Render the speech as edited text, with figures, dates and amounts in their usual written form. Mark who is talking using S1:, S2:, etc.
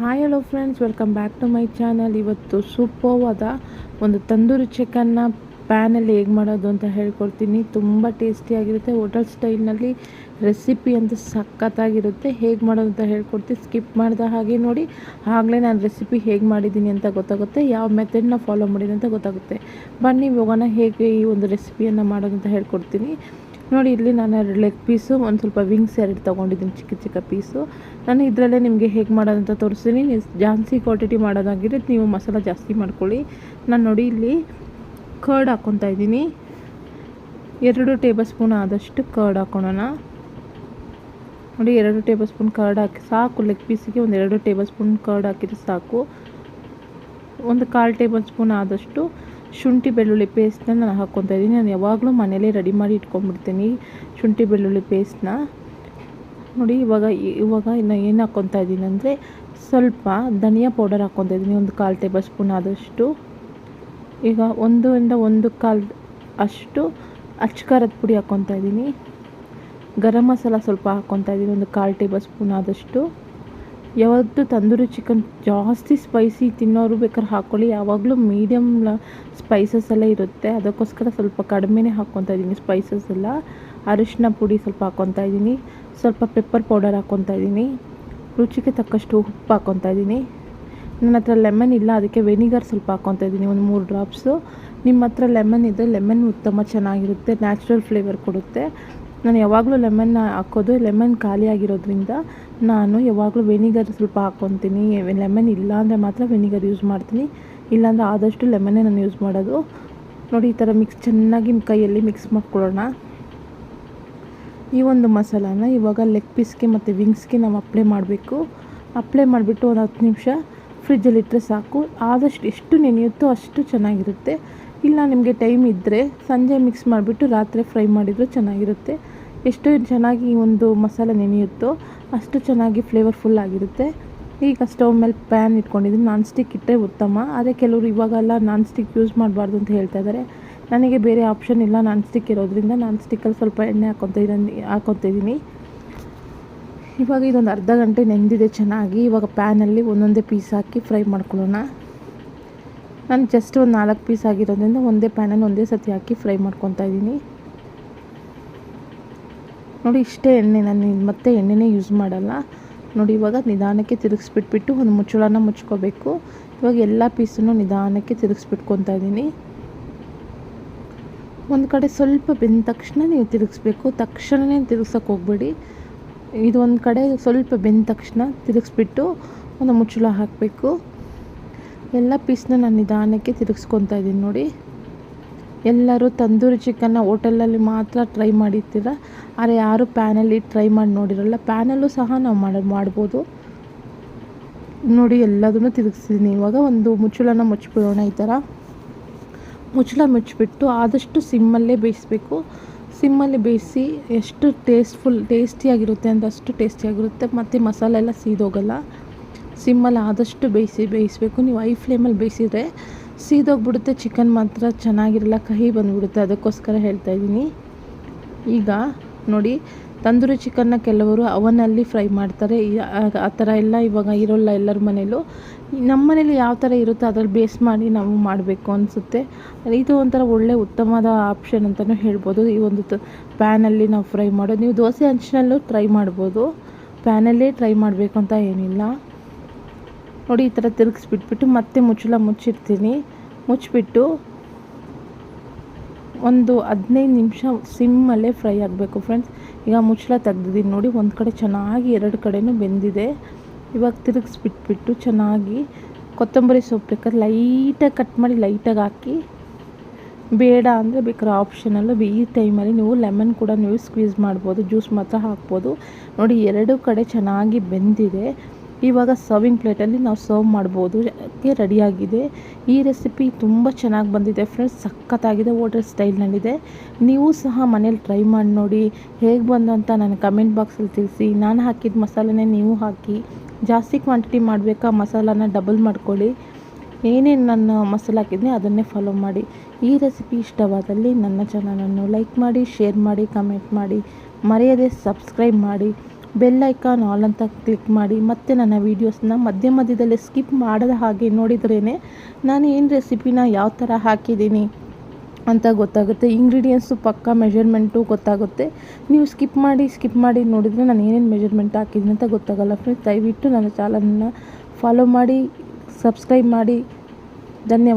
S1: Hi hello friends, welcome back to my channel. ಇವತ್ತು ಸೂಪರ್ವಾದ ಒಂದು ತಂದೂರಿ ಚಿಕನ್ನ ಪ್ಯಾನಲ್ಲಿ ಹೇಗೆ ಮಾಡೋದು ಅಂತ ಹೇಳ್ಕೊಡ್ತೀನಿ. ತುಂಬ ಟೇಸ್ಟಿಯಾಗಿರುತ್ತೆ. ಹೋಟೆಲ್ ಸ್ಟೈಲ್ನಲ್ಲಿ ರೆಸಿಪಿ ಅಂತ ಸಖತ್ತಾಗಿರುತ್ತೆ. ಹೇಗೆ ಮಾಡೋದು ಅಂತ ಹೇಳ್ಕೊಡ್ತೀನಿ. ಸ್ಕಿಪ್ ಮಾಡಿದ ಹಾಗೆ ನೋಡಿ, ಆಗಲೇ ನಾನು ರೆಸಿಪಿ ಹೇಗೆ ಮಾಡಿದ್ದೀನಿ ಅಂತ ಗೊತ್ತಾಗುತ್ತೆ, ಯಾವ ಮೆಥಡ್ನ ಫಾಲೋ ಮಾಡಿದ್ದೀನಿ ಅಂತ ಗೊತ್ತಾಗುತ್ತೆ. ಬನ್ನಿ ಹೋಗೋಣ ಹೇಗೆ ಈ ಒಂದು ರೆಸಿಪಿಯನ್ನು ಮಾಡೋದು ಅಂತ ಹೇಳ್ಕೊಡ್ತೀನಿ. ನೋಡಿ, ಇಲ್ಲಿ ನಾನು 2 ಲೆಗ್ ಪೀಸು, ಒಂದು ಸ್ವಲ್ಪ ವಿಂಗ್ಸ್ 2 ತೊಗೊಂಡಿದ್ದೀನಿ, ಚಿಕ್ಕ ಚಿಕ್ಕ ಪೀಸು. ನಾನು ಇದರಲ್ಲೇ ನಿಮಗೆ ಹೇಗೆ ಮಾಡೋದಂತ ತೋರಿಸ್ತೀನಿ. ನೀವು ಜಾಸ್ತಿ ಕ್ವಾಂಟಿಟಿ ಮಾಡೋದಾಗಿದ್ರೆ ನೀವು ಮಸಾಲ ಜಾಸ್ತಿ ಮಾಡ್ಕೊಳ್ಳಿ. ನಾನು ನೋಡಿ ಇಲ್ಲಿ ಕರ್ಡ್ ಹಾಕ್ಕೊತಾ ಇದ್ದೀನಿ. 2 ಟೇಬಲ್ ಸ್ಪೂನ್ ಆದಷ್ಟು ಕರ್ಡ್ ಹಾಕ್ಕೊಳ್ಳೋಣ. ನೋಡಿ, 2 ಟೇಬಲ್ ಸ್ಪೂನ್ ಕರ್ಡ್ ಹಾಕಿ ಸಾಕು. ಲೆಗ್ ಪೀಸಿಗೆ ಒಂದು 2 ಟೇಬಲ್ ಸ್ಪೂನ್ ಕರ್ಡ್ ಹಾಕಿದ್ರೆ ಸಾಕು. ಒಂದು 1/4 ಟೇಬಲ್ ಸ್ಪೂನ್ ಆದಷ್ಟು ಶುಂಠಿ ಬೆಳ್ಳುಳ್ಳಿ ಪೇಸ್ಟ್ನ ನಾನು ಹಾಕ್ಕೊತಾ ಇದ್ದೀನಿ. ನಾನು ಯಾವಾಗಲೂ ಮನೇಲೇ ರೆಡಿ ಮಾಡಿ ಇಟ್ಕೊಂಡ್ಬಿಡ್ತೀನಿ ಶುಂಠಿ ಬೆಳ್ಳುಳ್ಳಿ ಪೇಸ್ಟ್ನ. ನೋಡಿ, ಇವಾಗ ಇನ್ನು ಏನು ಹಾಕ್ಕೊತಾ ಇದ್ದೀನಿ ಅಂದರೆ ಸ್ವಲ್ಪ ಧನಿಯಾ ಪೌಡರ್ ಹಾಕ್ಕೊತಾ ಇದ್ದೀನಿ, ಒಂದು 1/4 ಟೇಬಲ್ ಸ್ಪೂನ್ ಆದಷ್ಟು. ಈಗ 1.1 ಅಷ್ಟು ಅಚ್ಕಾರದ ಪುಡಿ ಹಾಕ್ಕೊತಾ ಇದ್ದೀನಿ. ಗರಂ ಮಸಾಲ ಸ್ವಲ್ಪ ಹಾಕ್ಕೊತಾ ಇದ್ದೀನಿ, ಒಂದು 1/4 ಟೇಬಲ್ ಸ್ಪೂನ್ ಆದಷ್ಟು. ಯಾವತ್ತೂ ತಂದೂರಿ ಚಿಕನ್ ಜಾಸ್ತಿ ಸ್ಪೈಸಿ ತಿನ್ನೋರು ಬೇಕಾದ್ರೆ ಹಾಕ್ಕೊಳ್ಳಿ. ಯಾವಾಗಲೂ ಮೀಡಿಯಮ್ ಸ್ಪೈಸಸ್ ಎಲ್ಲ ಇರುತ್ತೆ, ಅದಕ್ಕೋಸ್ಕರ ಸ್ವಲ್ಪ ಕಡಿಮೆನೇ ಹಾಕ್ಕೊತಾ ಇದ್ದೀನಿ ಸ್ಪೈಸಸ್ ಎಲ್ಲ. ಅರಿಶಿನ ಪುಡಿ ಸ್ವಲ್ಪ ಹಾಕ್ಕೊತಾ ಇದ್ದೀನಿ, ಸ್ವಲ್ಪ ಪೆಪ್ಪರ್ ಪೌಡರ್ ಹಾಕ್ಕೊತಾ ಇದ್ದೀನಿ, ರುಚಿಗೆ ತಕ್ಕಷ್ಟು ಉಪ್ಪು ಹಾಕ್ಕೊತಾ ಇದ್ದೀನಿ. ನನ್ನ ಹತ್ರ ಲೆಮನ್ ಇಲ್ಲ, ಅದಕ್ಕೆ ವೆನಿಗರ್ ಸ್ವಲ್ಪ ಹಾಕ್ಕೊತಾ ಇದ್ದೀನಿ, ಒಂದು 3 ಡ್ರಾಪ್ಸು. ನಿಮ್ಮ ಹತ್ರ ಲೆಮನ್ ಇದ್ದರೆ ಲೆಮನ್ ಉತ್ತಮ ಚೆನ್ನಾಗಿರುತ್ತೆ, ನ್ಯಾಚುರಲ್ ಫ್ಲೇವರ್ ಕೊಡುತ್ತೆ. ನಾನು ಯಾವಾಗಲೂ ಲೆಮನ್ನ ಹಾಕೋದು, ಲೆಮನ್ ಖಾಲಿ ಆಗಿರೋದ್ರಿಂದ ನಾನು ಯಾವಾಗಲೂ ವೆನಿಗರ್ ಸ್ವಲ್ಪ ಹಾಕ್ಕೊತೀನಿ. ಲೆಮನ್ ಇಲ್ಲ ಅಂದರೆ ಮಾತ್ರ ವೆನಿಗರ್ ಯೂಸ್ ಮಾಡ್ತೀನಿ, ಇಲ್ಲಾಂದರೆ ಆದಷ್ಟು ಲೆಮನ್ನೇ ನಾನು ಯೂಸ್ ಮಾಡೋದು. ನೋಡಿ, ಈ ಥರ ಚೆನ್ನಾಗಿ ಕೈಯಲ್ಲಿ ಮಿಕ್ಸ್ ಮಾಡ್ಕೊಳ್ಳೋಣ. ಈ ಒಂದು ಮಸಾಲಾನ ಇವಾಗ ಲೆಗ್ ಪೀಸ್ಗೆ ಮತ್ತು ವಿಂಗ್ಸ್ಗೆ ನಾವು ಅಪ್ಲೈ ಮಾಡಬೇಕು. ಅಪ್ಲೈ ಮಾಡಿಬಿಟ್ಟು ಒಂದು 10 ನಿಮಿಷ ಫ್ರಿಜ್ಜಲ್ಲಿಟ್ಟರೆ ಸಾಕು. ಆದಷ್ಟು ಎಷ್ಟು ನೆನೆಯುತ್ತೋ ಅಷ್ಟು ಚೆನ್ನಾಗಿರುತ್ತೆ. ಇಲ್ಲ ನಿಮಗೆ ಟೈಮ್ ಇದ್ದರೆ ಸಂಜೆ ಮಿಕ್ಸ್ ಮಾಡಿಬಿಟ್ಟು ರಾತ್ರಿ ಫ್ರೈ ಮಾಡಿದರೂ ಚೆನ್ನಾಗಿರುತ್ತೆ. ಎಷ್ಟು ಚೆನ್ನಾಗಿ ಈ ಒಂದು ಮಸಾಲೆ ನೆನೆಯುತ್ತೋ ಅಷ್ಟು ಚೆನ್ನಾಗಿ ಫ್ಲೇವರ್ಫುಲ್ ಆಗಿರುತ್ತೆ. ಈಗ ಸ್ಟವ್ ಮೇಲೆ ಪ್ಯಾನ್ ಇಟ್ಕೊಂಡಿದ್ದೀನಿ. ನಾನ್ ಸ್ಟಿಕ್ ಇಟ್ಟರೆ ಉತ್ತಮ, ಆದರೆ ಕೆಲವರು ಇವಾಗೆಲ್ಲ ನಾನ್ ಸ್ಟಿಕ್ ಯೂಸ್ ಮಾಡಬಾರ್ದು ಅಂತ ಹೇಳ್ತಾ ಇದ್ದಾರೆ. ನನಗೆ ಬೇರೆ ಆಪ್ಷನ್ ಇಲ್ಲ, ನಾನ್ ಸ್ಟಿಕ್ ಇರೋದ್ರಿಂದ ನಾನ್ ಸ್ಟಿಕ್ಕಲ್ಲಿ ಸ್ವಲ್ಪ ಎಣ್ಣೆ ಹಾಕ್ಕೊತಾ ಇದ್ದೀನಿ. ಇವಾಗ ಇದೊಂದು ಅರ್ಧ ಗಂಟೆ ನೆಂದಿದೆ ಚೆನ್ನಾಗಿ. ಇವಾಗ ಪ್ಯಾನಲ್ಲಿ ಒಂದೊಂದೇ ಪೀಸ್ ಹಾಕಿ ಫ್ರೈ ಮಾಡ್ಕೊಳ್ಳೋಣ. ನಾನು ಜಸ್ಟ್ ಒಂದು 4 ಪೀಸ್ ಆಗಿರೋದ್ರಿಂದ ಒಂದೇ ಪ್ಯಾನಲ್ಲಿ ಒಂದೇ ಸತಿ ಹಾಕಿ ಫ್ರೈ ಮಾಡ್ಕೊತಾ ಇದ್ದೀನಿ. ನೋಡಿ, ಇಷ್ಟೇ ಎಣ್ಣೆ, ನಾನು ಮತ್ತೆ ಎಣ್ಣೆನೇ ಯೂಸ್ ಮಾಡಲ್ಲ. ನೋಡಿ, ಇವಾಗ ನಿಧಾನಕ್ಕೆ ತಿರುಗಿಸ್ಬಿಟ್ಬಿಟ್ಟು ಒಂದು ಮುಚ್ಚಳನ ಮುಚ್ಕೋಬೇಕು. ಇವಾಗ ಎಲ್ಲ ಪೀಸನ್ನು ನಿಧಾನಕ್ಕೆ ತಿರುಗಿಸ್ಬಿಟ್ಕೊತಾ ಇದ್ದೀನಿ. ಒಂದು ಕಡೆ ಸ್ವಲ್ಪ ಬೆಂದ ತಕ್ಷಣ ನೀವು ತಿರುಗಿಸ್ಬೇಕು, ತಕ್ಷಣವೇ ತಿರುಗ್ಸೋಕೆ ಹೋಗಬೇಡಿ. ಇದು ಒಂದು ಕಡೆ ಸ್ವಲ್ಪ ಬೆಂದ ತಕ್ಷಣ ತಿರುಗಿಸ್ಬಿಟ್ಟು ಒಂದು ಮುಚ್ಚಳ ಹಾಕಬೇಕು. ಎಲ್ಲ ಪೀಸ್ನ ನಾನು ನಿಧಾನಕ್ಕೆ ತಿರುಗಿಸ್ಕೊತಾ ಇದ್ದೀನಿ. ನೋಡಿ, ಎಲ್ಲರೂ ತಂದೂರಿ ಚಿಕನ್ನ ಹೋಟೆಲಲ್ಲಿ ಮಾತ್ರ ಟ್ರೈ ಮಾಡಿರ್ತೀರ, ಆದರೆ ಯಾರು ಪ್ಯಾನಲ್ಲಿ ಟ್ರೈ ಮಾಡಿ ನೋಡಿರಲ್ಲ. ಪ್ಯಾನಲ್ಲೂ ಸಹ ನಾವು ಮಾಡ್ಬೋದು. ನೋಡಿ, ಎಲ್ಲದನ್ನು ತಿರುಗಿಸಿದ್ದೀನಿ. ಇವಾಗ ಒಂದು ಮುಚ್ಚಳನ ಮುಚ್ಚಿಬಿಡೋಣ. ಈ ಥರ ಮುಚ್ಚಳ ಮುಚ್ಚಿಬಿಟ್ಟು ಆದಷ್ಟು ಸಿಮ್ಮಲ್ಲೇ ಬೇಯಿಸಬೇಕು. ಸಿಮ್ಮಲ್ಲಿ ಬೇಯಿಸಿ ಎಷ್ಟು ಟೇಸ್ಟಿಯಾಗಿರುತ್ತೆ ಅಂದರೆ ಅಷ್ಟು ಟೇಸ್ಟಿಯಾಗಿರುತ್ತೆ, ಮತ್ತು ಮಸಾಲೆ ಎಲ್ಲ ಸೀದೋಗಲ್ಲ. ಸಿಮ್ಮಲ್ಲಿ ಆದಷ್ಟು ಬೇಯಿಸಬೇಕು. ನೀವು ಹೈ ಫ್ಲೇಮಲ್ಲಿ ಬೇಯಿಸಿದ್ರೆ ಸೀದೋಗ್ಬಿಡುತ್ತೆ, ಚಿಕನ್ ಮಾತ್ರ ಚೆನ್ನಾಗಿರಲ್ಲ, ಕಹಿ ಬಂದುಬಿಡುತ್ತೆ. ಅದಕ್ಕೋಸ್ಕರ ಹೇಳ್ತಾ ಇದ್ದೀನಿ. ಈಗ ನೋಡಿ, ತಂದೂರಿ ಚಿಕನ್ನ ಕೆಲವರು ಅವನಲ್ಲಿ ಫ್ರೈ ಮಾಡ್ತಾರೆ, ಆ ಥರ ಎಲ್ಲ ಇವಾಗ ಇರೋಲ್ಲ ಎಲ್ಲರ ಮನೇಲೂ. ನಮ್ಮ ಮನೇಲಿ ಯಾವ ಥರ ಇರುತ್ತೋ ಅದ್ರಲ್ಲಿ ಬೇಸ್ ಮಾಡಿ ನಾವು ಮಾಡಬೇಕು ಅನಿಸುತ್ತೆ. ಇದು ಒಂಥರ ಒಳ್ಳೆ ಉತ್ತಮವಾದ ಆಪ್ಷನ್ ಅಂತಲೂ ಹೇಳ್ಬೋದು. ಈ ಒಂದು ಪ್ಯಾನಲ್ಲಿ ನಾವು ಫ್ರೈ ಮಾಡೋದು. ನೀವು ದೋಸೆ ಹಂಚಿನಲ್ಲೂ ಟ್ರೈ ಮಾಡ್ಬೋದು, ಪ್ಯಾನಲ್ಲೇ ಟ್ರೈ ಮಾಡಬೇಕು ಅಂತ ಏನಿಲ್ಲ. ನೋಡಿ, ಈ ಥರ ತಿರುಗಿಸ್ಬಿಟ್ಬಿಟ್ಟು ಮತ್ತೆ ಮುಚ್ಚಳ ಮುಚ್ಚಿರ್ತೀನಿ. ಮುಚ್ಚಿಬಿಟ್ಟು ಒಂದು 15 ನಿಮಿಷ ಸಿಮ್ಮಲ್ಲೇ ಫ್ರೈ ಆಗಬೇಕು ಫ್ರೆಂಡ್ಸ್. ಈಗ ಮುಚ್ಚಳ ತೆಗ್ದಿದ್ದೀನಿ. ನೋಡಿ, ಒಂದು ಕಡೆ ಚೆನ್ನಾಗಿ 2 ಕಡೆನೂ ಬೆಂದಿದೆ. ಇವಾಗ ತಿರುಗಿಸ್ಬಿಟ್ಬಿಟ್ಟು ಚೆನ್ನಾಗಿ ಕೊತ್ತಂಬರಿ ಸೊಪ್ಪು ಬೇಕಾದ್ರೆ ಲೈಟಾಗಿ ಕಟ್ ಮಾಡಿ ಲೈಟಾಗಿ ಹಾಕಿ, ಬೇಡ ಅಂದರೆ ಬೇಕಾದ್ರೆ ಆಪ್ಷನಲ್ಲು. ಈ ಟೈಮಲ್ಲಿ ನೀವು ಲೆಮನ್ ಕೂಡ ನೀವು ಸ್ಕ್ವೀಸ್ ಮಾಡ್ಬೋದು, ಜ್ಯೂಸ್ ಮಾತ್ರ ಹಾಕ್ಬೋದು. ನೋಡಿ, 2 ಕಡೆ ಚೆನ್ನಾಗಿ ಬೆಂದಿದೆ. ಇವಾಗ ಸರ್ವಿಂಗ್ ಪ್ಲೇಟಲ್ಲಿ ನಾವು ಸರ್ವ್ ಮಾಡ್ಬೋದು, ರೆಡಿಯಾಗಿದೆ. ಈ ರೆಸಿಪಿ ತುಂಬ ಚೆನ್ನಾಗಿ ಬಂದಿದೆ ಫ್ರೆಂಡ್ಸ್, ಸಖತ್ತಾಗಿದೆ, ಹೋಟೆಲ್ ಸ್ಟೈಲ್ನಲ್ಲಿದೆ. ನೀವು ಸಹ ಮನೇಲಿ ಟ್ರೈ ಮಾಡಿ ನೋಡಿ, ಹೇಗೆ ಬಂದು ಅಂತ ನಾನು ಕಮೆಂಟ್ ಬಾಕ್ಸಲ್ಲಿ ತಿಳಿಸಿ. ನಾನು ಹಾಕಿದ ಮಸಾಲೆನೇ ನೀವು ಹಾಕಿ. ಜಾಸ್ತಿ ಕ್ವಾಂಟಿಟಿ ಮಾಡಬೇಕಾ, ಮಸಾಲಾನ ಡಬಲ್ ಮಾಡ್ಕೊಳ್ಳಿ. ಏನೇನು ನಾನು ಮಸಾಲೆ ಹಾಕಿದ್ದೀನಿ ಅದನ್ನೇ ಫಾಲೋ ಮಾಡಿ. ಈ ರೆಸಿಪಿ ಇಷ್ಟವಾದಲ್ಲಿ ನನ್ನ ಚಾನಲನ್ನು ಲೈಕ್ ಮಾಡಿ, ಶೇರ್ ಮಾಡಿ, ಕಮೆಂಟ್ ಮಾಡಿ, ಮರೆಯದೆ ಸಬ್ಸ್ಕ್ರೈಬ್ ಮಾಡಿ. ಬೆಲ್ ಐಕಾನ್ ಆಲ್ ಅಂತ ಕ್ಲಿಕ್ ಮಾಡಿ. ಮತ್ತು ನನ್ನ ವೀಡಿಯೋಸ್ನ ಮಧ್ಯದಲ್ಲಿ ಸ್ಕಿಪ್ ಮಾಡದ ಹಾಗೆ ನೋಡಿದ್ರೇ ನಾನು ಏನು ರೆಸಿಪಿನ ಯಾವ ಥರ ಹಾಕಿದ್ದೀನಿ ಅಂತ ಗೊತ್ತಾಗುತ್ತೆ. ಇಂಗ್ರೀಡಿಯೆಂಟ್ಸು ಪಕ್ಕ ಮೆಷರ್ಮೆಂಟು ಗೊತ್ತಾಗುತ್ತೆ. ನೀವು ಸ್ಕಿಪ್ ಮಾಡಿ ನೋಡಿದರೆ ನಾನು ಏನೇನು ಮೆಷರ್ಮೆಂಟ್ ಹಾಕಿದ್ದೀನಿ ಅಂತ ಗೊತ್ತಾಗಲ್ಲ ಫ್ರೆಂಡ್ಸ್. ದಯವಿಟ್ಟು ನನ್ನ ಚಾನಲನ್ನು ಫಾಲೋ ಮಾಡಿ, ಸಬ್ಸ್ಕ್ರೈಬ್ ಮಾಡಿ. ಧನ್ಯವಾದ.